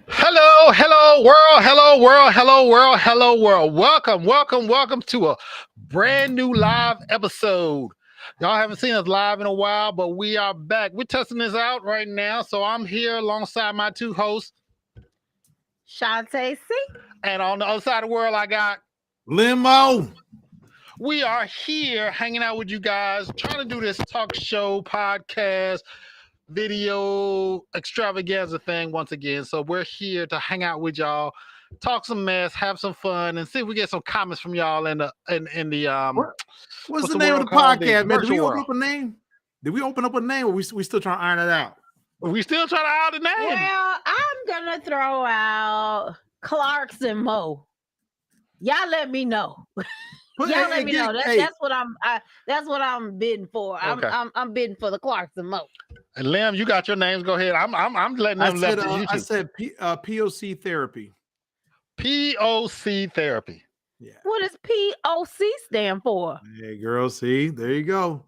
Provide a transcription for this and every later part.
Hello world, hello world, hello world, hello world. Welcome to a brand new live episode. Y'all haven't seen us live in a while, but we are back. We're testing this out right now. So I'm here alongside my two hosts, Shantae C. and on the other side of the world, I got. Limo. We are here hanging out with you guys, trying to do this talk show, podcast, video extravaganza thing once again. So we're here to hang out with y'all, talk some mess, have some fun, and see if we get some comments from y'all in the What's what's the the name of world the called? The podcast, man? Did virtual we open world. up a name? Did we open up a name, or we still trying to iron it out? We still trying to out the name. Well, I'm gonna throw out Clarks and Mo. Y'all let me know. Y'all let me know. That's what I'm bidding for. Okay. I'm bidding for the Clarks and Mo. And Lim, you got your names. Go ahead. I'm letting them left to you I two. said POC therapy. POC therapy. Yeah. What does POC stand for? Hey, girl. See, there you go.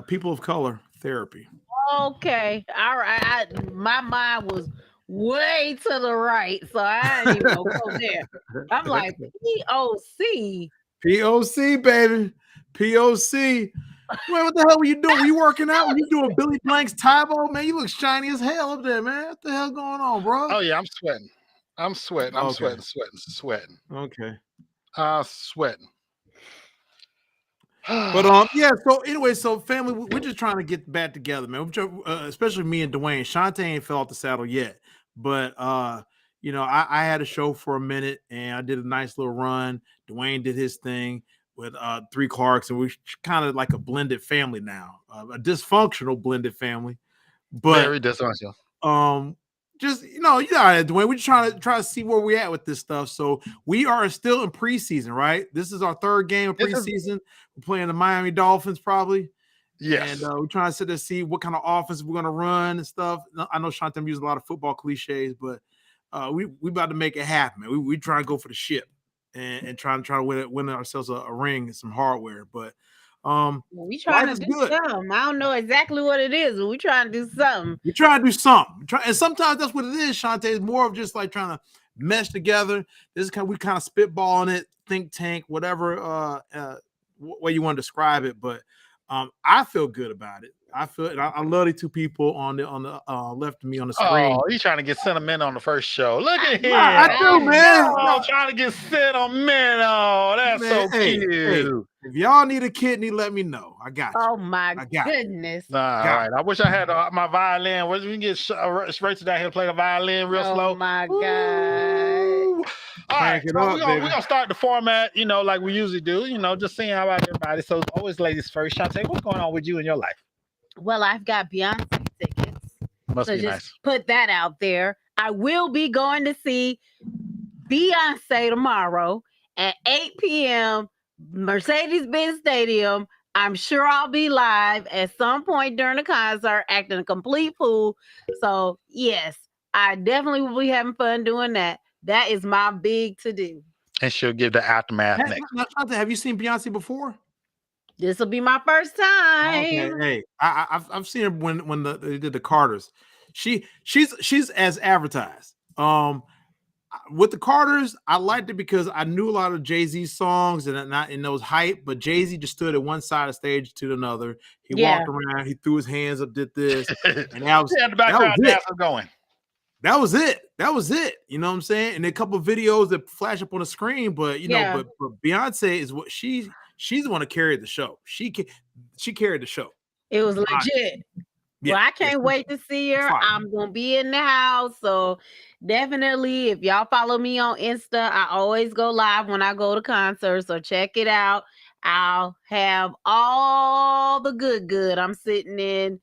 People of color therapy. Okay, all right. My mind was way to the right, so I didn't even go there. I'm like POC. POC, baby. POC. Wait, what the hell were you doing? Were you working out? Were you doing Billy Blank's Tybo? Man, you look shiny as hell up there, man. What the hell going on, bro? Oh yeah, I'm sweating. I'm Okay. sweating. Okay. Sweating. But yeah. So anyway, so family, we're just trying to get back together, man. Especially me and Dwayne. Shantae ain't fell off the saddle yet, but I had a show for a minute and I did a nice little run. Dwayne did his thing with three Clarks, and we're kind of like a blended family now, a dysfunctional blended family, but very dysfunctional. just you know, Dwayne, we're just try to see where we're at with this stuff. So we are still in preseason, right? This is our third game of preseason. We're playing the Miami Dolphins, probably. Yes. And we're trying to sit there see what kind of offense we're going to run and stuff. I know Shantam uses a lot of football cliches, but we about to make it happen, man. We try to go for the ship and try to win ourselves a ring and some hardware. But we trying to do something. I don't know exactly what it is, but we trying to do something. We try to do something. And sometimes that's what it is, Shantae. It's more of just like trying to mesh together. This is we kind of spitballing it, think tank, whatever way you want to describe it. But I feel good about it. I love the two people on the left of me on the screen. Oh, he's trying to get sentimental on the first show. Look at him. I do, man. Oh, trying to get sentimental. That's man, so cute. Hey, if y'all need a kidney, let me know. I got you. Oh my goodness. All right. I wish I had my violin. We can get Rachel down here to play the violin real slow. Oh my God. All right, so we're gonna start the format, like we usually do, just seeing how about everybody. So always ladies first. Shantae, what's going on with you in your life? Well, I've got Beyonce tickets. Must so be just nice. Put that out there. I will be going to see Beyonce tomorrow at 8 p.m. Mercedes-Benz Stadium. I'm sure I'll be live at some point during the concert, acting a complete fool. So yes, I definitely will be having fun doing that. That is my big to do. And she'll give the aftermath next. Have you seen Beyonce before? This will be my first time. Okay, hey, I've seen her when they did the Carters. She's as advertised. With the Carters, I liked it because I knew a lot of Jay-Z songs and not in those hype, but Jay-Z just stood at one side of the stage to another. He walked around, he threw his hands up, did this, and that was the background dancer going. That was it. You know what I'm saying? And a couple of videos that flash up on the screen, but but Beyonce is what she's the one that carried the show. She carried the show. It was legit. Yeah, well, I can't wait to see her. I'm gonna be in the house, so definitely if y'all follow me on Insta, I always go live when I go to concerts, so check it out. I'll have all the good. I'm sitting in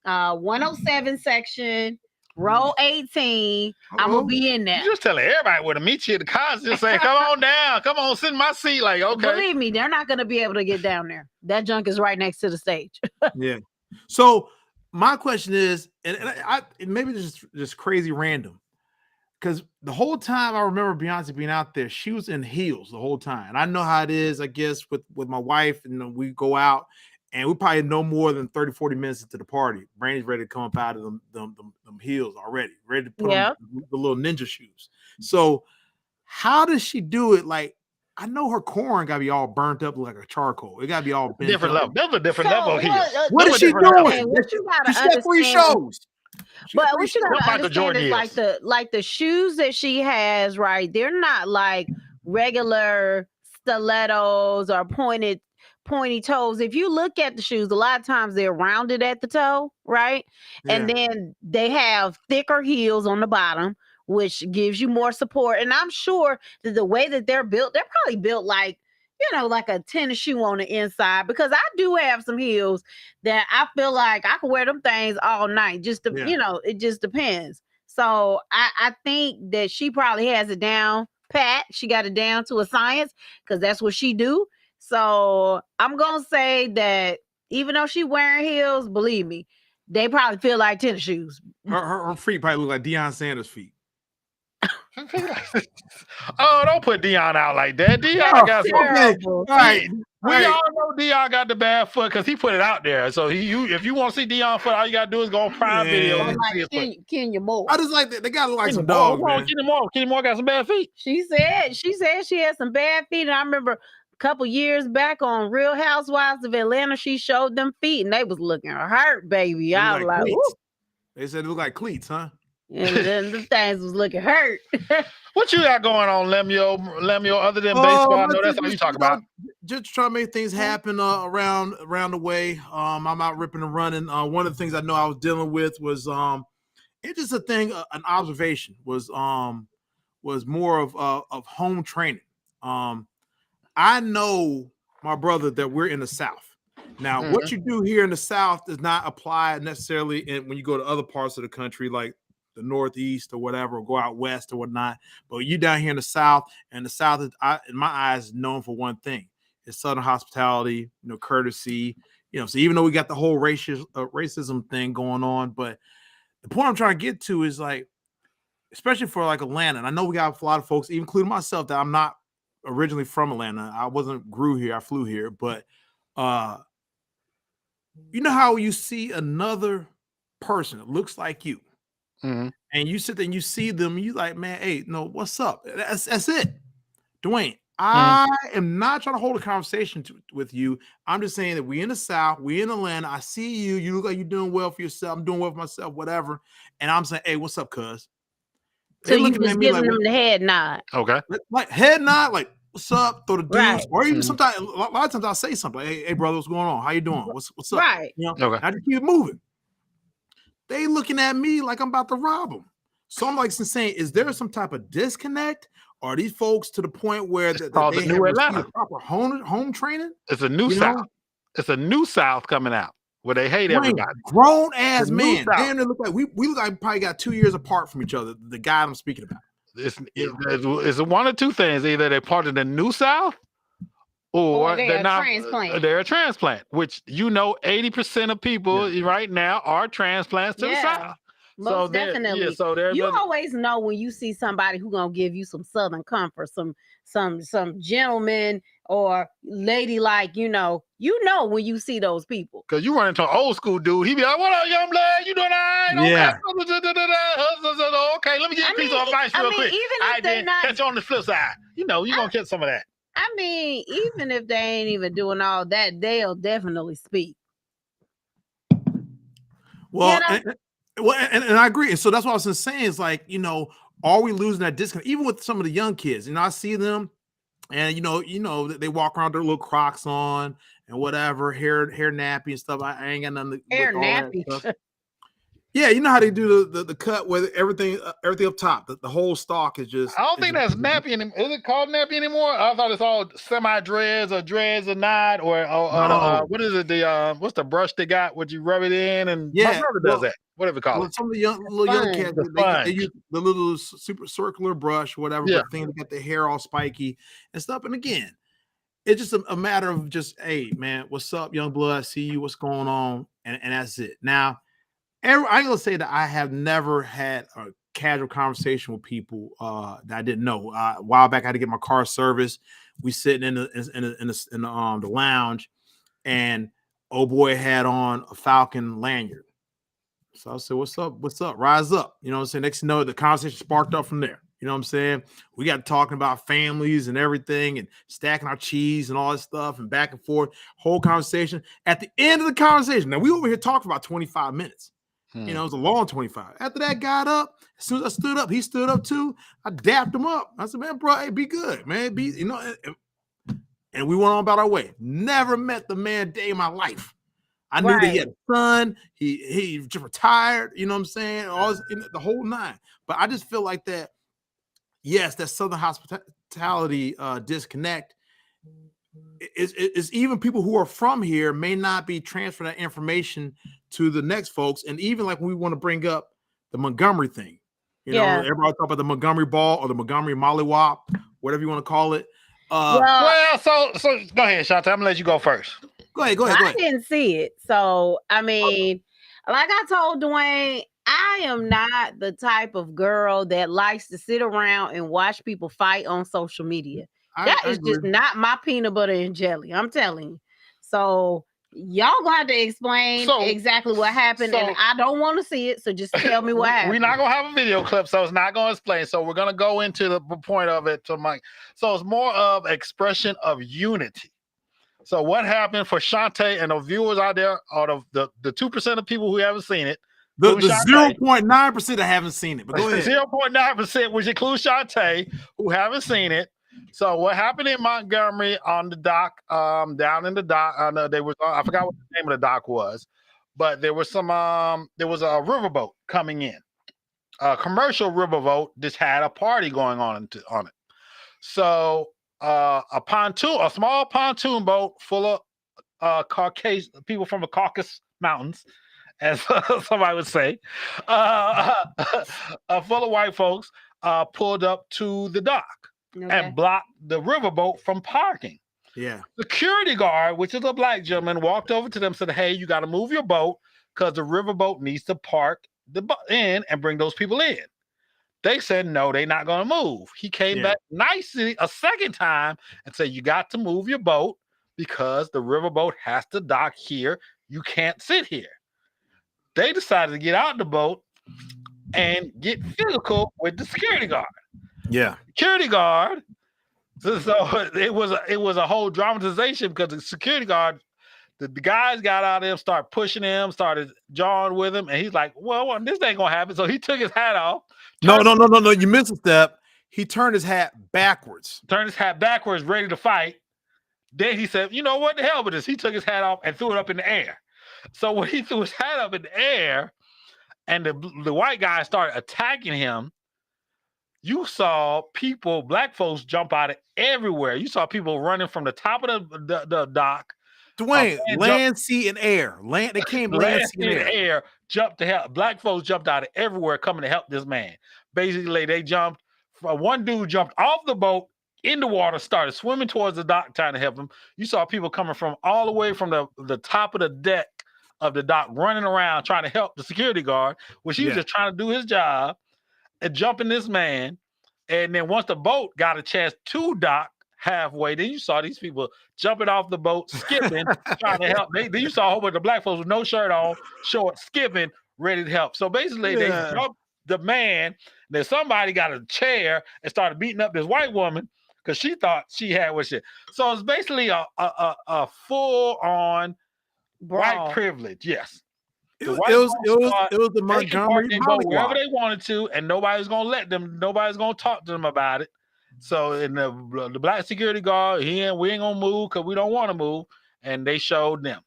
107 section, row 18. I'm gonna be in there. You just telling everybody where to meet you at the concert. Just saying, come on down, come on, sit in my seat. Like, okay. Believe me, they're not gonna be able to get down there. That junk is right next to the stage. Yeah. So my question is, and maybe this is just crazy random, because the whole time I remember Beyonce being out there, she was in heels the whole time. And I know how it is, I guess, with my wife, and we go out And we probably no more than 30, 40 minutes into the party. Brandy's ready to come up out of them heels already, ready to put on the little ninja shoes. So how does she do it? Like, I know her corn got to be all burnt up like a charcoal. It got to be all bent different up. level. There's a different level here. What is she doing? She's got 3 shows. But what you gotta understand is like the shoes that she has, right? They're not like regular stilettos or pointy toes. If you look at the shoes, a lot of times they're rounded at the toe, right? Yeah. And then they have thicker heels on the bottom, which gives you more support. And I'm sure that the way that they're probably built like, like a tennis shoe on the inside, because I do have some heels that I feel like I can wear them things all night. It just depends. So I think that she probably has it down pat. She got it down to a science because that's what she do. So I'm going to say that even though she wearing heels, believe me, they probably feel like tennis shoes. Her feet probably look like Deion Sanders' feet. Oh, don't put Deion out like that. Deion got terrible. Right. We all know Deion got the bad foot because he put it out there. So if you want to see Deion foot, all you gotta do is go on Prime Video. Like Kenya Moore. I just like that. They gotta look like some dogs. Kenny Moore got some bad feet. She said she had some bad feet, and I remember a couple years back on Real Housewives of Atlanta, she showed them feet, and they was looking hurt, baby. I was like, they said it looked like cleats, huh? And then the things was looking hurt. What you got going on, Lemuel, other than baseball? I know that's all you talk about. Just trying to make things happen around the way. I'm out ripping and running. One of the things I know I was dealing with was it's just a thing, an observation was more of home training. I know, my brother, that we're in the South. Now, what you do here in the South does not apply necessarily when you go to other parts of the country, like the Northeast or whatever, or go out west or whatnot. But you down here in the South, and the South is, in my eyes, is known for one thing: it's Southern hospitality, courtesy. So even though we got the whole racism thing going on, but the point I'm trying to get to is like, especially for like Atlanta, and I know we got a lot of folks, even including myself, that I'm not originally from Atlanta. I grew here, I flew here, but you know how you see another person that looks like you, and you sit there and you see them, and you like, man, hey, no, what's up? That's it, Dwayne. I am not trying to hold a conversation with you. I'm just saying that we in the South, we in Atlanta. I see you. You look like you're doing well for yourself. I'm doing well for myself, whatever. And I'm saying, hey, what's up, cuz? So you just giving them the head nod. Okay. Like head nod, like, what's up? Throw the dudes. Right. Or even sometimes, a lot of times I'll say something. Hey, brother, what's going on? How you doing? What's up? Right. Okay. I just keep it moving. They looking at me like I'm about to rob them. So I'm like saying, is there some type of disconnect? Are these folks to the point where they have received proper home training? It's a new South. It's a new South coming out where they hate everybody. Grown ass man. Damn, they look like we look like we probably got 2 years apart from each other. The guy I'm speaking about. It's one or two things. Either they're part of the new South, or they're not. They're a transplant, which 80% of people right now are transplants to the South. Most definitely. You always know when you see somebody who gonna give you some Southern comfort, some gentleman or lady, like when you see those people. Because you run into an old school dude, he be like, "What up, young blood? You doing all right? Yeah. Okay, let me get a piece of advice real quick. Even if they're not, catch you on the flip side. You're gonna get some of that. I mean, even if they ain't even doing all that, they'll definitely speak. Well, and I agree. And so that's what I was saying is like, are we losing that disconnect? Even with some of the young kids, I see them and, they walk around their little Crocs on and whatever, hair nappy and stuff. I ain't got nothing to hair nappy. Yeah, you know how they do the cut where everything up top, the whole stalk is just. I don't think that's nappy anymore. Is it called nappy anymore? I thought it's all semi dreads or not, or what is it? What's the brush they got? Would you rub it in? And my brother does that. Whatever call it. Some of the young kids, they use the little super circular brush, whatever, thing to get the hair all spiky and stuff. And again, it's just a matter of just, hey man, what's up, young blood? I see you. What's going on? And that's it. Now. I'm gonna say that I have never had a casual conversation with people that I didn't know. A while back, I had to get my car serviced. We sitting in the lounge, and old boy had on a Falcon lanyard. So I said, what's up? What's up? Rise up. You know what I'm saying? Next thing you know, the conversation sparked up from there. You know what I'm saying? We got talking about families and everything and stacking our cheese and all that stuff and back and forth. Whole conversation. At the end of the conversation, now we over here talking for about 25 minutes. You know, it was a long 25. After that got up, as soon as I stood up, he stood up too. I dapped him up. I said, man, bro, hey, be good, man. Be, you know, and we went on about our way. Never met the man a day in my life. I knew that he had a son. He just retired. You know what I'm saying? All this, the whole nine. But I just feel like that. Yes, that Southern hospitality disconnect is even people who are from here may not be transferring that information to the next folks. And even like when we want to bring up the Montgomery thing, you know, everybody talk about the Montgomery ball or the Montgomery mollywop, whatever you want to call it. Well, so go ahead, Shantae. I'm gonna let you go first. Go ahead. I didn't see it. So, I mean, like I told Dwayne, I am not the type of girl that likes to sit around and watch people fight on social media. That is just not my peanut butter and jelly. I'm telling you. So, y'all gonna have to explain exactly what happened, and I don't want to see it. So just tell me what happened. We're not gonna have a video clip, so it's not gonna explain. So we're gonna go into the point of it to Mike. So it's more of expression of unity. So what happened for Shantae and the viewers out there, out of the 2% of people who haven't seen it, the 0.9% that haven't seen it. But go ahead. 0.9%, which includes Shantae, who haven't seen it. So what happened in Montgomery on the dock, down in the dock, I forgot what the name of the dock was, but there was there was a riverboat coming in, a commercial riverboat. Just had a party going on it. So a small pontoon boat full of Caucasian people from the Caucasus Mountains, as somebody would say, full of white folks, pulled up to the dock. Okay. And blocked the riverboat from parking. Yeah. Security guard, which is a black gentleman, walked over to them and said, hey, you got to move your boat because the riverboat needs to park in and bring those people in. They said, no, they're not going to move. He came back nicely a second time and said, you got to move your boat because the riverboat has to dock here. You can't sit here. They decided to get out the boat and get physical with the security guard. Yeah, security guard. So it was a whole dramatization because the security guard, the guys got out of him, started pushing him, started jawing with him, and he's like, "Well, this ain't gonna happen." So he took his hat off. No, you missed a step. He turned his hat backwards. Ready to fight. Then he said, "You know what? The hell with this." He took his hat off and threw it up in the air. So when he threw his hat up in the air, and the white guy started attacking him. You saw people, black folks, jump out of everywhere. You saw people running from the top of the dock. Dwayne, land, sea, and air. They came land, sea, and air. Jumped to help. Black folks jumped out of everywhere coming to help this man. Basically, they jumped. One dude jumped off the boat in the water, started swimming towards the dock, trying to help him. You saw people coming from all the way from the top of the deck of the dock, running around trying to help the security guard, which he was just trying to do his job. And jumping this man, and then once the boat got a chance to dock halfway, then you saw these people jumping off the boat, skipping, trying to help. Then you saw a whole bunch of black folks with no shirt on, short, skipping, ready to help. So basically, they jumped the man. Then somebody got a chair and started beating up this white woman because she thought she had what shit. So it's basically a full-on white privilege. Yes. It was the Montgomery boat wherever they wanted to, and nobody's gonna let them. Nobody's gonna talk to them about it. So, in the black security guard, we ain't gonna move because we don't want to move, and they showed them.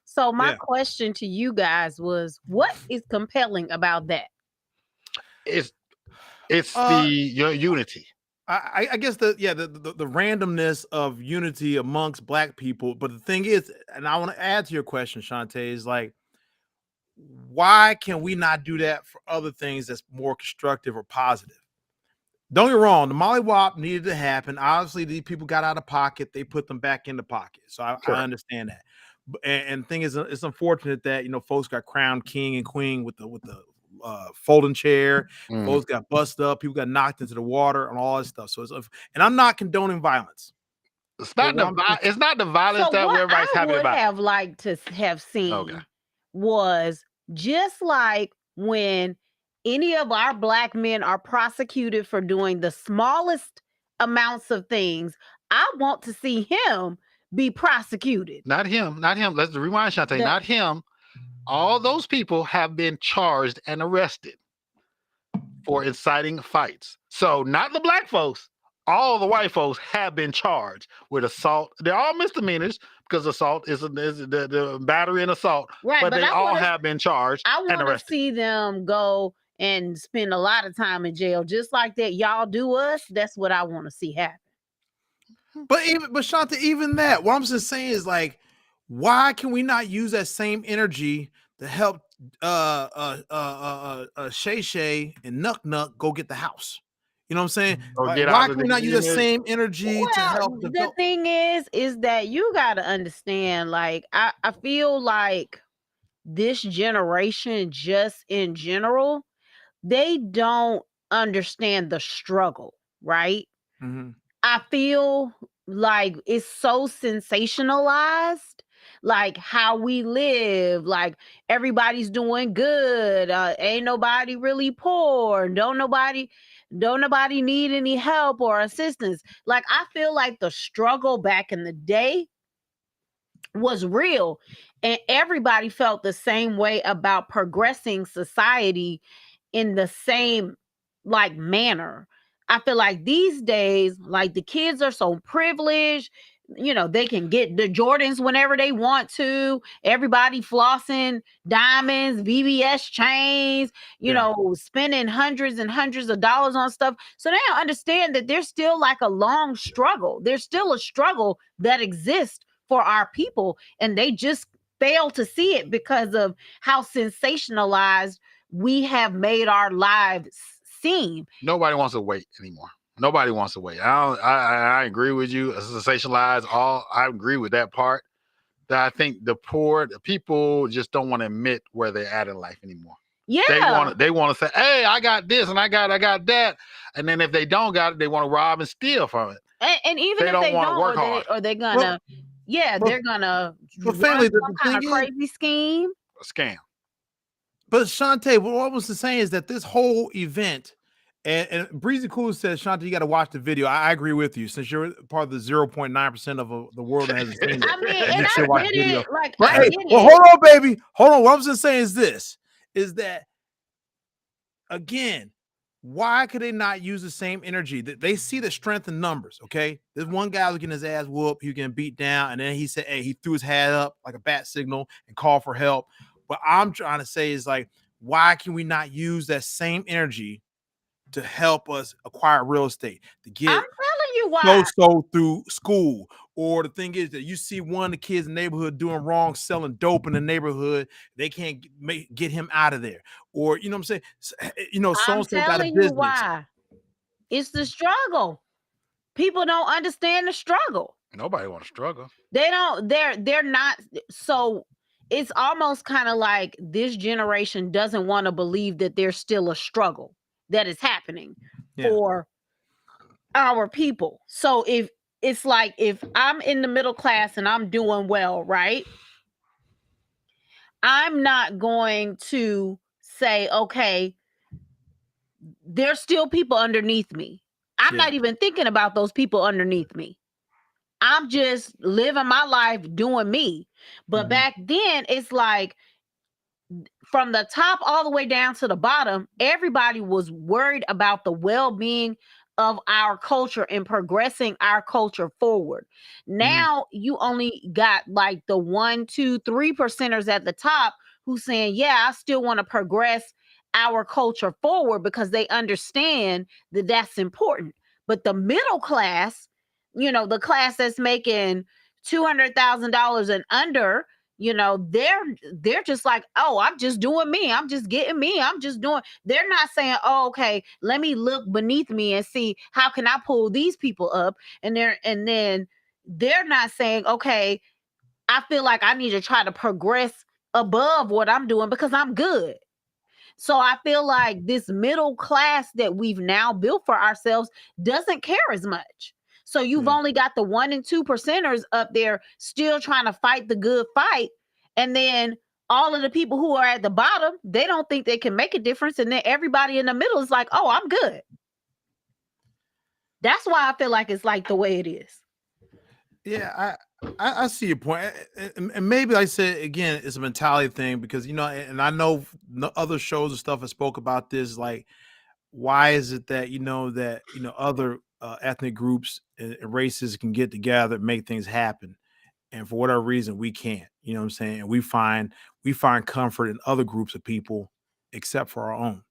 So, my question to you guys was, what is compelling about that? It's the unity. I guess the randomness of unity amongst black people. But the thing is, and I want to add to your question, Shantae, is like, why can we not do that for other things that's more constructive or positive? Don't get me wrong, the mollywop needed to happen. Obviously, these people got out of pocket. They put them back in the pocket. So I understand that. And the thing is, it's unfortunate that, folks got crowned king and queen with the folding chair. Folks got busted up. People got knocked into the water and all that stuff. So and I'm not condoning violence. It's not the violence that everybody's happy about. What I would have liked to have seen was just like when any of our Black men are prosecuted for doing the smallest amounts of things, I want to see him be prosecuted. Not him. Let's rewind, Shantae. Not him. All those people have been charged and arrested for inciting fights. So not the Black folks. All the white folks have been charged with assault. They're all misdemeanors because assault is the battery and assault. Right, but they all have been charged and arrested. I want to see them go and spend a lot of time in jail just like that. Y'all do us. That's what I want to see happen. But Shanta, even that, what I'm just saying is like, why can we not use that same energy to help Shay Shay and Nuck Nuck go get the house? You know what I'm saying? Why can we not use the same energy to help? The thing is that you got to understand, like, I feel like this generation, just in general, they don't understand the struggle, right? Mm-hmm. I feel like it's so sensationalized, like how we live, like everybody's doing good, ain't nobody really poor, don't nobody need any help or assistance. Like, I feel like the struggle back in the day was real, and everybody felt the same way about progressing society in the same like manner. I feel like these days, like, the kids are so privileged, you know, they can get the Jordans whenever they want to. Everybody flossing diamonds, VVS chains, you know, spending hundreds and hundreds of dollars on stuff. So they don't understand that there's still like a long struggle. There's still a struggle that exists for our people, and they just fail to see it because of how sensationalized we have made our lives seem. Nobody wants to wait anymore. Nobody wants to wait. I agree with you. Sensationalize all. I agree with that part. That I think the people just don't want to admit where they're at in life anymore. Yeah. They want to say, hey, I got this and I got that. And then if they don't got it, they want to rob and steal from it. And even if they don't work hard. Or they're gonna they're gonna family, some kind of crazy scheme. A scam. But Shantae, what I was saying is that this whole event, and Breezy Cool says, Shantae, you got to watch the video. I agree with you, since you're part of the 0.9% of the world that hasn't seen it. I mean, and I get it. Like, hold on, baby. Hold on. What I'm just saying is that, again, why could they not use the same energy? They see the strength in numbers, okay? There's one guy who's getting his ass whooped, he getting beat down, and then he said, hey, he threw his hat up like a bat signal and called for help. What I'm trying to say is, like, why can we not use that same energy to help us acquire real estate, to get I'm telling you why. So through school? Or the thing is that you see one of the kids in the neighborhood doing wrong, selling dope in the neighborhood, they can't get him out of there. Or, you know what I'm saying? You know, so-and-so got a business. Why. It's the struggle. People don't understand the struggle. Nobody wants to struggle. They don't, they're not. So it's almost kind of like this generation doesn't want to believe that there's still a struggle that is happening for our people. So if it's like, if I'm in the middle class and I'm doing well, right? I'm not going to say, okay, there's still people underneath me. I'm not even thinking about those people underneath me. I'm just living my life doing me. But back then, it's like, from the top all the way down to the bottom, everybody was worried about the well-being of our culture and progressing our culture forward. Now you only got like the 1, 2, 3% at the top who's saying, yeah, I still want to progress our culture forward because they understand that that's important. But the middle class, you know, the class that's making $200,000 and under, you know, they're just like, oh, I'm just doing me. I'm just getting me. I'm just doing. They're not saying, oh, okay, let me look beneath me and see how can I pull these people up. And then they're not saying, okay, I feel like I need to try to progress above what I'm doing because I'm good. So I feel like this middle class that we've now built for ourselves doesn't care as much. So you've only got the 1% and 2%ers up there still trying to fight the good fight. And then all of the people who are at the bottom, they don't think they can make a difference. And then everybody in the middle is like, oh, I'm good. That's why I feel like it's like the way it is. Yeah, I see your point. And maybe I said, again, it's a mentality thing because, you know, and I know other shows and stuff have spoke about this, like, why is it that, other ethnic groups and races can get together and make things happen, and for whatever reason we can't, you know what I'm saying? And we find comfort in other groups of people except for our own,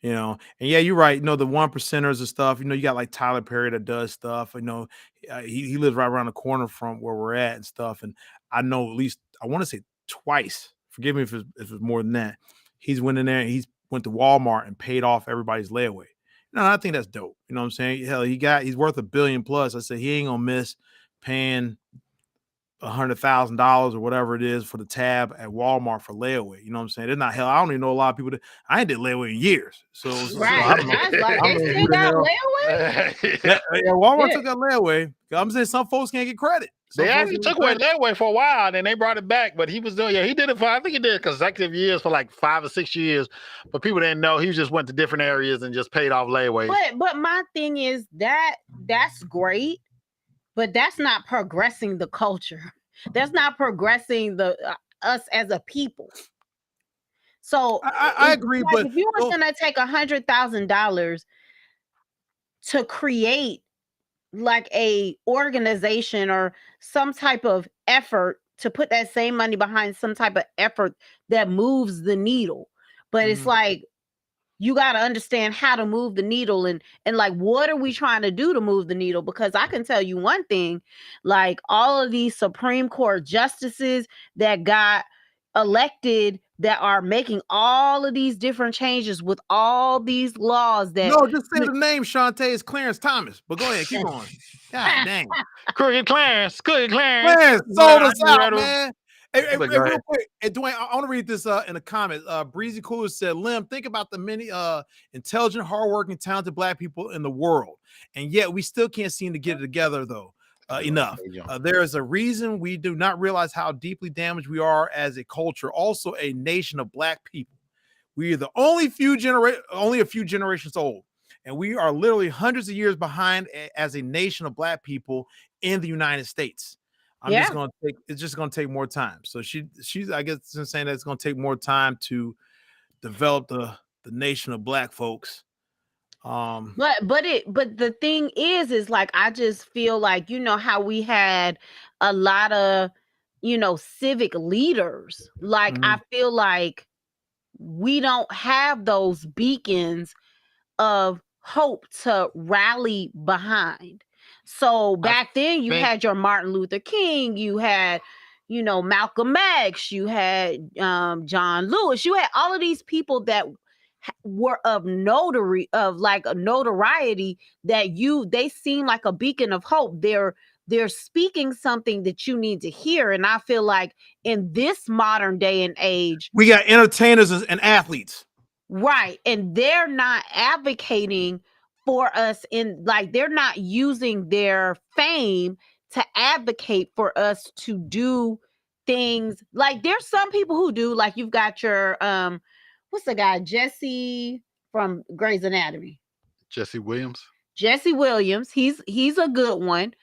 and yeah, you're right. The 1%ers and stuff, you got like Tyler Perry that does stuff, he lives right around the corner from where we're at and stuff. And I know at least, I want to say twice, forgive me if it's more than that, he's went in there and he's went to Walmart and paid off everybody's layaway. I think that's dope. You know what I'm saying? Hell, he's worth $1 billion plus. I said he ain't gonna miss paying $100,000 or whatever it is for the tab at Walmart for layaway. You know what I'm saying? They're not, hell, I don't even know a lot of people that I ain't did layaway in years. So I don't know. They still got layaway? Yeah, Walmart took out layaway. I'm saying some folks can't get credit. They actually took away layaway for a while, and then they brought it back. But he was doing, he did it for, I think he did consecutive years for like 5 or 6 years. But people didn't know. He just went to different areas and just paid off layaway. But my thing is that's great, but that's not progressing the culture. That's not progressing the us as a people. So I agree, like, but if you were gonna take $100,000 to create like a organization or some type of effort, to put that same money behind some type of effort that moves the needle, but it's like, you got to understand how to move the needle and like, what are we trying to do to move the needle? Because I can tell you one thing, like all of these Supreme Court justices that got elected that are making all of these different changes with all these laws that... No, just say the name, Shantae. It's Clarence Thomas. But go ahead, keep going. God dang. Crooked Clarence. Clarence sold us out, man. Hey, real quick, hey, Dwayne, I want to read this in the comments. Breezy Cooler said, Lim, think about the many intelligent, hardworking, talented Black people in the world. And yet we still can't seem to get it together, though, enough. There is a reason we do not realize how deeply damaged we are as a culture, also a nation of Black people. We are the only a few generations old. And we are literally hundreds of years behind as a nation of Black people in the United States. It's just gonna take more time. So she's I guess saying that it's gonna take more time to develop the nation of Black folks. But the thing is like, I just feel like, how we had a lot of civic leaders. Like I feel like we don't have those beacons of hope to rally behind. So back then you had your Martin Luther King, you had, Malcolm X, you had John Lewis, you had all of these people that were of notoriety that they seem like a beacon of hope. They're speaking something that you need to hear. And I feel like in this modern day and age, we got entertainers and athletes. Right. And they're not advocating for us they're not using their fame to advocate for us to do things. Like there's some people who do, like you've got your, what's the guy? Jesse from Grey's Anatomy. Jesse Williams. He's a good one.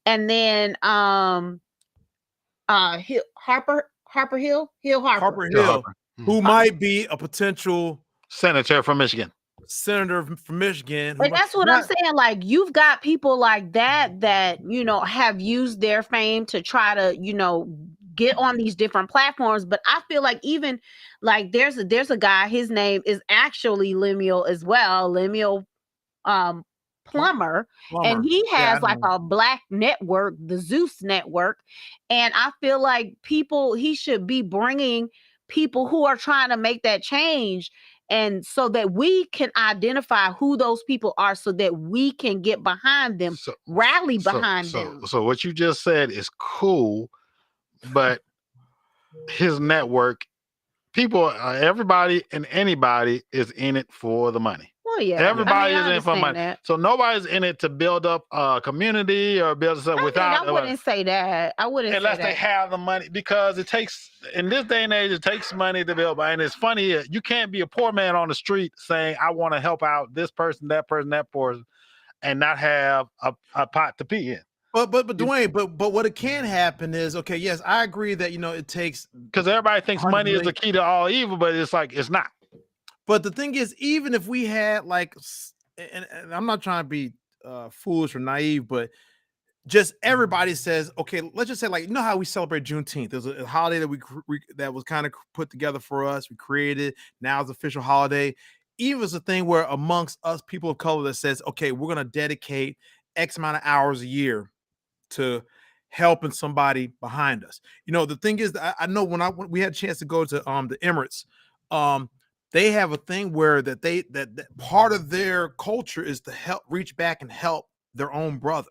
And then, Harper Hill, who might be a potential senator from Michigan. But that's what I'm saying. Like, you've got people like that have used their fame to try to, get on these different platforms. But I feel like even like there's a guy, his name is actually Lemuel as well. Lemuel Plummer. And he has a Black network, the Zeus Network. And I feel like he should be bringing people who are trying to make that change. And so that we can identify who those people are so that we can get behind them, rally behind them. So what you just said is cool, but his network, people, everybody and anybody is in it for the money. Well, Oh yeah, Everybody I is in for understand money. that. So nobody's in it to build up a community or build stuff without. I wouldn't say that. I wouldn't say Unless they that. have the money, because it takes, in this day and age, it takes money to build. And it's funny, you can't be a poor man on the street saying, I want to help out this person, that person, that person, and not have a pot to pee in. But Dwayne, but what it can happen is, okay, yes, I agree that it takes, because everybody thinks money is the key to all evil, but it's like it's not. But the thing is, even if we had like, and I'm not trying to be foolish or naive, but just everybody says, okay, let's just say, like, how we celebrate Juneteenth. There's a holiday that that was kind of put together for us. We created, now it's official holiday. Even it's a thing where amongst us people of color that says, okay, we're going to dedicate X amount of hours a year to helping somebody behind us. The thing is, I know when we had a chance to go to the Emirates, they have a thing where that part of their culture is to help reach back and help their own brother.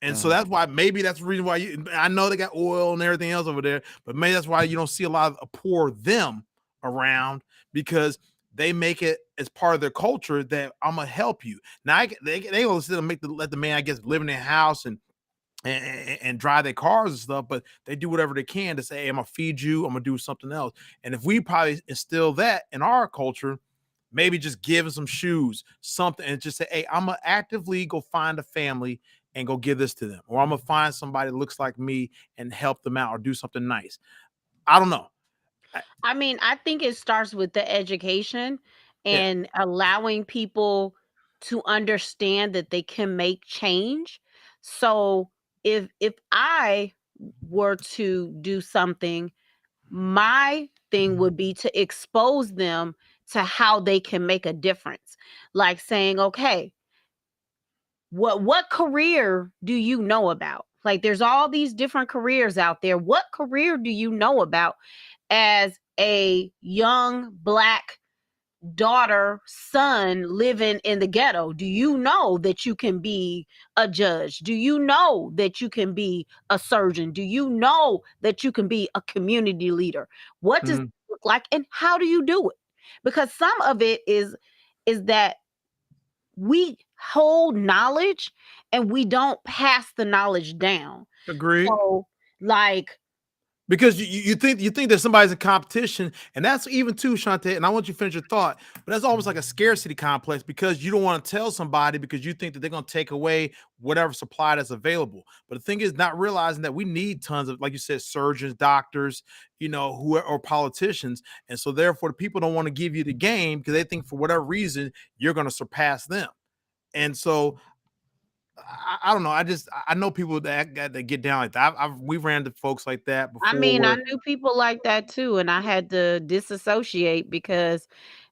And so that's why, maybe that's the reason why I know they got oil and everything else over there, but maybe that's why you don't see a lot of poor them around, because they make it as part of their culture that I'm gonna help you. Now they will still let the man, I guess, live in their house and drive their cars and stuff, but they do whatever they can to say, hey, I'm gonna feed you, I'm gonna do something else. And if we probably instill that in our culture, maybe just give them some shoes, something, and just say, hey, I'm gonna actively go find a family and go give this to them, or I'm gonna find somebody that looks like me and help them out, or do something nice. I don't know. I mean, I think it starts with the education and allowing people to understand that they can make change. So if I were to do something, my thing would be to expose them to how they can make a difference. Like saying, okay, what career do you know about? Like, there's all these different careers out there. What career do you know about as a young Black daughter, son living in the ghetto? Do you know that you can be a judge? Do you know that you can be a surgeon? Do you know that you can be a community leader? What does it look like, and how do you do it? Because some of it is that we hold knowledge and we don't pass the knowledge down. Agreed. So, like, because you think that somebody's in competition, and that's even too, Shantae, and I want you to finish your thought, but that's almost like a scarcity complex, because you don't want to tell somebody because you think that they're going to take away whatever supply that's available. But the thing is, not realizing that we need tons of, like you said, surgeons, doctors, who are politicians. And so therefore the people don't want to give you the game because they think for whatever reason you're going to surpass them. And so I don't know. I know people that get down like that. We ran to folks like that before. I mean, I knew people like that too, and I had to disassociate because,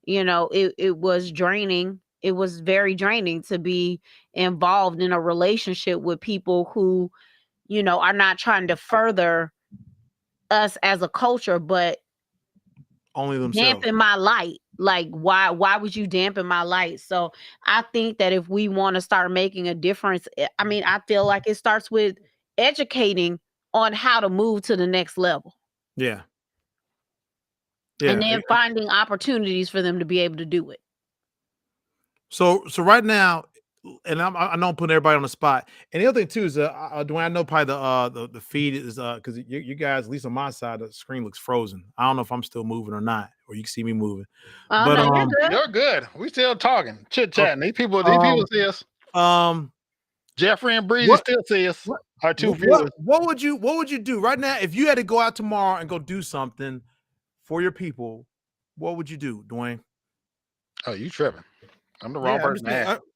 it was draining. It was very draining to be involved in a relationship with people who, are not trying to further us as a culture, but only themselves. Dampen my light. Like, why would you dampen my light? So I think that if we want to start making a difference, I mean, I feel like it starts with educating on how to move to the next level. Yeah. And then finding opportunities for them to be able to do it. So right now, and I know I'm putting everybody on the spot. And the other thing too is, Dwayne, I know probably the feed is because you guys, at least on my side, the screen looks frozen. I don't know if I'm still moving or not, or you can see me moving. But no, you're good. We still talking, chit chatting. These people see us. Jeffrey and Breezy still see us. Our two viewers. What would you do right now if you had to go out tomorrow and go do something for your people? What would you do, Dwayne? Oh, you tripping? I'm the wrong person.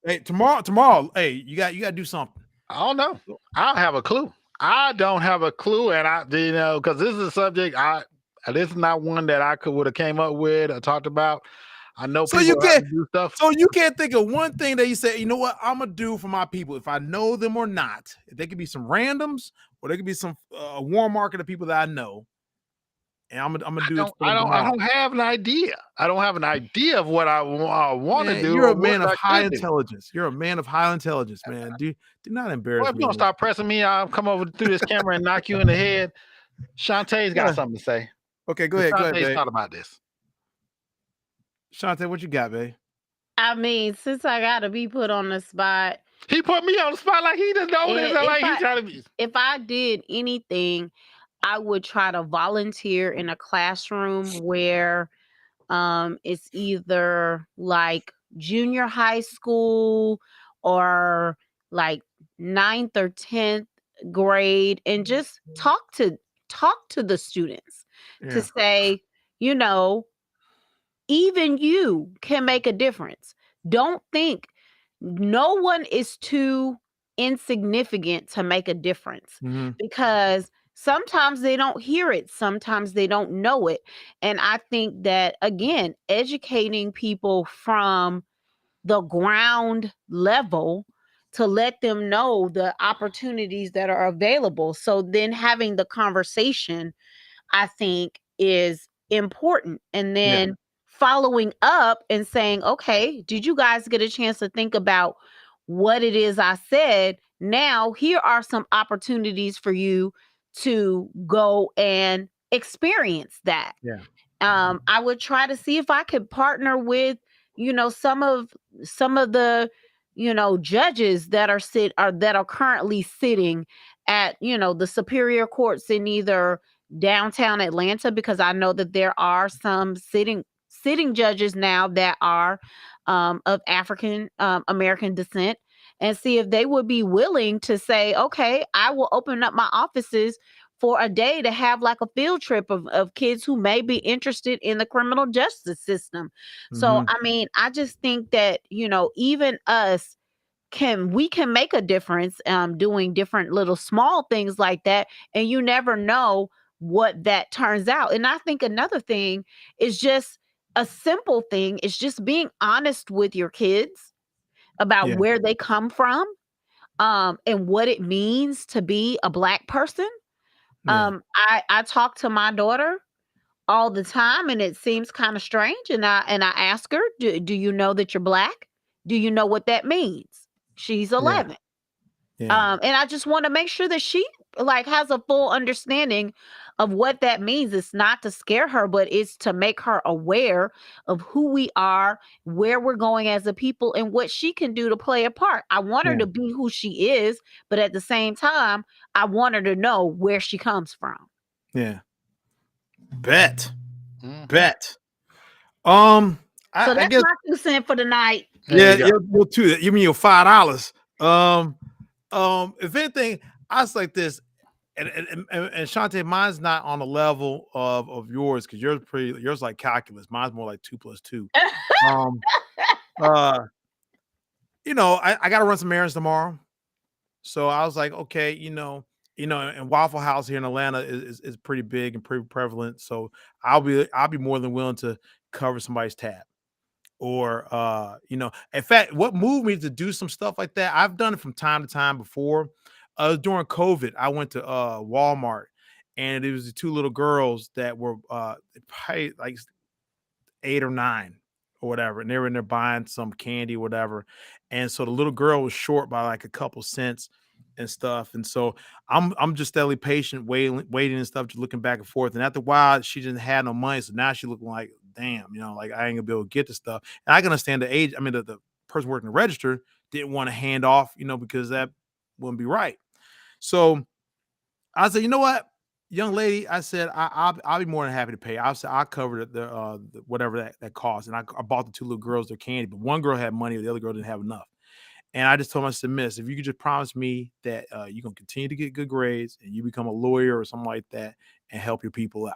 Hey, tomorrow. Hey, you got to do something. I don't know. I don't have a clue. And because this is a subject this is not one that I would have came up with or talked about. I know so you can't do stuff. So you can't think of one thing that you say, you know what, I'm gonna do for my people, if I know them or not. They could be some randoms, or they could be some warm market of people that I know. And I'm gonna do it. I don't have an idea. I don't have an idea of what I want to do. You're a man of high intelligence. You're a man of high intelligence, man. Do not embarrass me. If you don't stop pressing me, I'll come over through this camera and knock you in the head. Shantae's got something to say. Okay, go ahead. Shantae's thought about this. Shantae, what you got, babe? I mean, since I gotta be put on the spot, he put me on the spot like he didn't know this. Like he trying to be. If I did anything, I would try to volunteer in a classroom where it's either like junior high school or like 9th or 10th grade, and just talk to the students to say, you know, even you can make a difference. Don't think no one is too insignificant to make a difference, because sometimes they don't hear it, sometimes they don't know it. And I think that, again, educating people from the ground level to let them know the opportunities that are available. So then having the conversation, I think, is important. And then following up and saying, okay, did you guys get a chance to think about what it is I said? Now, here are some opportunities for you to go and experience that. I would try to see if I could partner with, some of the, judges that are currently sitting at, the superior courts in either downtown Atlanta, because I know that there are some sitting judges now that are of African American descent, and see if they would be willing to say, okay, I will open up my offices for a day to have like a field trip of kids who may be interested in the criminal justice system. So, I mean, I just think that, even us we can make a difference doing different little small things like that. And you never know what that turns out. And I think another thing is just a simple thing is just being honest with your kids about where they come from, and what it means to be a Black person. I talk to my daughter all the time, and it seems kind of strange. And I ask her, do you know that you're Black? Do you know what that means? She's 11. And I just want to make sure that she has a full understanding of what that means. It's not to scare her, but it's to make her aware of who we are, where we're going as a people, and what she can do to play a part. I want her to be who she is, but at the same time, I want her to know where she comes from. Bet. So that's my 2 cents for the night. You'll too. You mean your $5? If anything, I was like this, and Shante, mine's not on the level of yours, because yours like calculus. Mine's more like 2 + 2. I got to run some errands tomorrow, so I was like, okay, and Waffle House here in Atlanta is pretty big and pretty prevalent, so I'll be more than willing to cover somebody's tab. Or in fact, what moved me to do some stuff like that, I've done it from time to time before. During COVID, I went to Walmart, and it was the 2 little girls that were probably like 8 or 9 or whatever, and they were in there buying some candy or whatever. And so the little girl was short by like a couple cents and stuff. And so I'm just steadily patient, waiting and stuff, just looking back and forth. And after a while, she didn't have no money, so now she looking like, damn, like I ain't gonna be able to get the stuff. And I can understand the age. I mean, the person working the register didn't want to hand off, because that wouldn't be right. So I said, you know what, young lady, I said, I'll be more than happy to pay. I said, I'll cover the whatever that costs. And I bought the 2 little girls their candy, but one girl had money, the other girl didn't have enough. And I just told her, I said, miss, if you could just promise me that you're going to continue to get good grades and you become a lawyer or something like that and help your people out.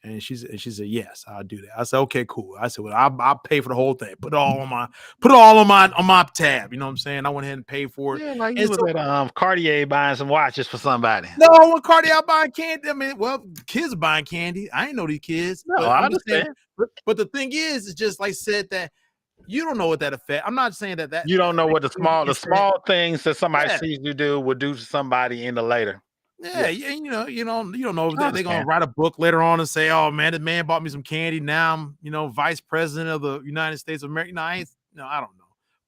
And she said, yes, I'll do that. I said, okay, cool. I said, well, I'll pay for the whole thing. Put it all on my tab. You know what I'm saying? I went ahead and paid for it. Yeah, like you was at Cartier buying some watches for somebody. No, when Cartier buying candy, I mean, well, kids are buying candy. I ain't know these kids. No, I understand. But the thing is, it's just like said that you don't know what that effect. I'm not saying that you don't know what the small things that somebody sees you do would do to somebody in the later. Yeah, you don't know if they're gonna write a book later on and say, "Oh man, this man bought me some candy. Now I'm, vice president of the United States of America." I don't know.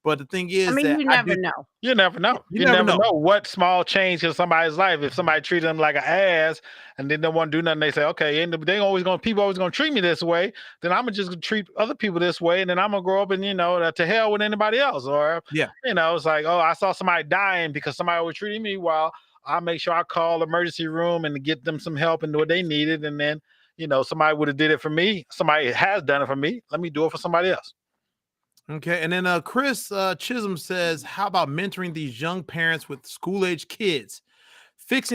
But the thing is, you never know. You never know. You never know what small change in somebody's life. If somebody treated them like an ass and then they don't want to do nothing, they say, okay, and people always gonna treat me this way, then I'm gonna just treat other people this way, and then I'm gonna grow up and to hell with anybody else. Or it's like, oh, I saw somebody dying because somebody was treating me well. I'll make sure I call the emergency room and get them some help and what they needed. And then, somebody would have did it for me. Somebody has done it for me. Let me do it for somebody else. Okay. And then Chris Chisholm says, how about mentoring these young parents with school-age kids?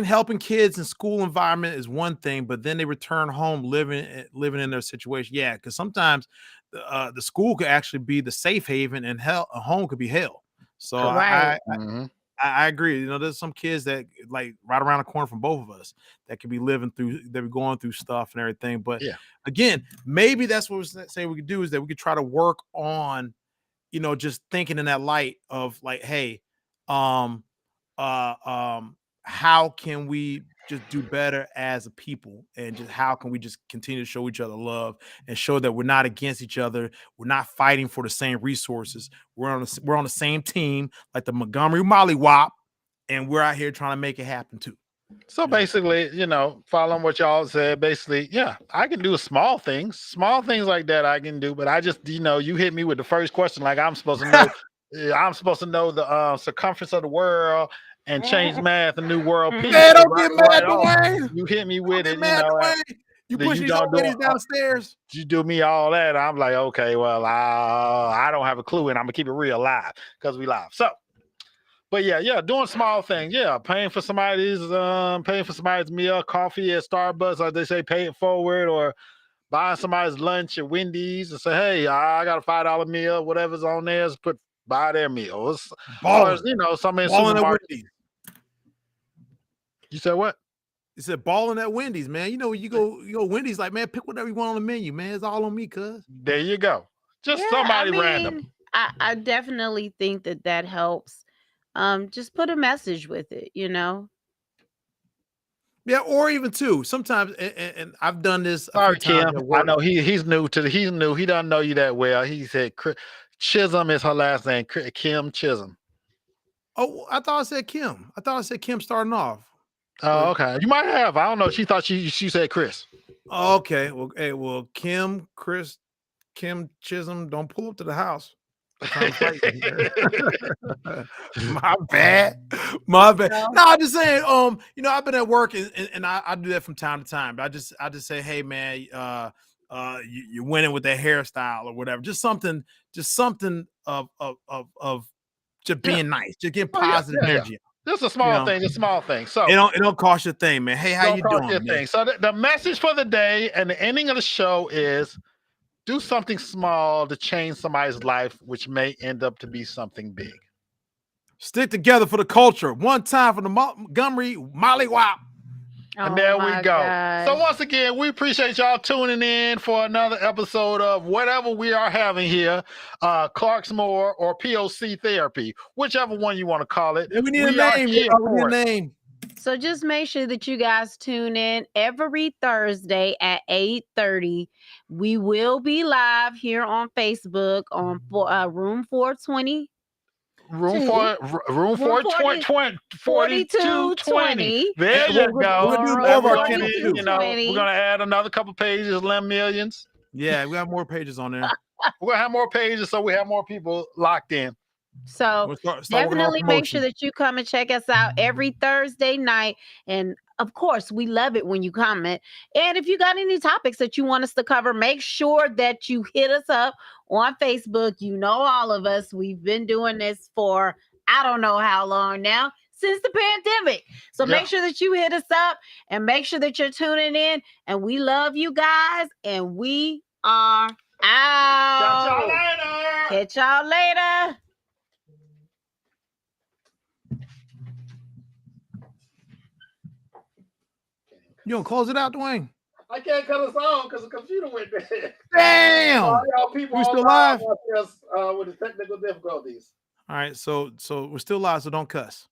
Helping kids in school environment is one thing, but then they return home living in their situation. Yeah, because sometimes the school could actually be the safe haven and a home could be hell. So I agree. There's some kids that like right around the corner from both of us that could be going through stuff and everything. But again, maybe that's what we're saying we could do, is that we could try to work on, just thinking in that light of like, hey, how can we just do better as a people, and just how can we just continue to show each other love and show that we're not against each other, we're not fighting for the same resources, we're on the same team, like the Montgomery Mollywop, and we're out here trying to make it happen too. So basically, following what y'all said, basically, I can do small things like that I can do, but I just, you hit me with the first question like I'm supposed to know. I'm supposed to know the circumference of the world and change math and new world peace. Man, don't get mad, Dwayne. You hit me with it. You push these old ladies downstairs. You do me all that. I'm like, okay, well, I don't have a clue, and I'm gonna keep it real live because we live. So, but doing small things. Yeah, paying for somebody's meal, coffee at Starbucks, like they say, pay it forward, or buying somebody's lunch at Wendy's and say, hey, I got a $5 meal, whatever's on there, buy their meals. Or, some in supermarkets. You said what? You said balling at Wendy's, man. You go Wendy's, like, man, pick whatever you want on the menu, man. It's all on me, cuz. There you go. Just somebody random. I definitely think that helps. Just put a message with it, Yeah, or even too. Sometimes, and I've done this. Sorry, Kim. I know he's new. He doesn't know you that well. He said Chisholm is her last name. Kim Chisholm. Oh, I thought I said Kim. I thought I said Kim starting off. Oh, okay. You might have. I don't know. She thought she said Chris. Oh, okay. Well, Kim Chisholm, don't pull up to the house. My bad. No, I'm just saying. I've been at work and I do that from time to time. But I just say, hey, man, you're winning with that hairstyle or whatever. Just something of just being nice, just getting positive energy. Just a small thing, just small thing. So it don't cost you a thing, man. Hey, how you doing, man? So the message for the day and the ending of the show is do something small to change somebody's life, which may end up to be something big. Stick together for the culture. One time for the Montgomery Mollywop. And there we go. God. So once again, we appreciate y'all tuning in for another episode of whatever we are having here, Clarksmore or POC Therapy, whichever one you want to call it. We need a name. So just make sure that you guys tune in every Thursday at 8:30. We will be live here on Facebook on Room 420. Room 4220. There you go. We're gonna add another couple pages, Lim Millions. Yeah, we have more pages on there. We're gonna have more pages, so we have more people locked in. So definitely make sure that you come and check us out every Thursday night. And of course, we love it when you comment. And if you got any topics that you want us to cover, make sure that you hit us up on Facebook. All of us, we've been doing this for I don't know how long now, since the pandemic. So make sure that you hit us up and make sure that you're tuning in. And we love you guys. And we are out. Catch y'all later. You gonna close it out, Dwayne? I can't cut us off because the computer went dead. Damn! Y'all people we still live with the technical difficulties. All right, so we're still live, so don't cuss.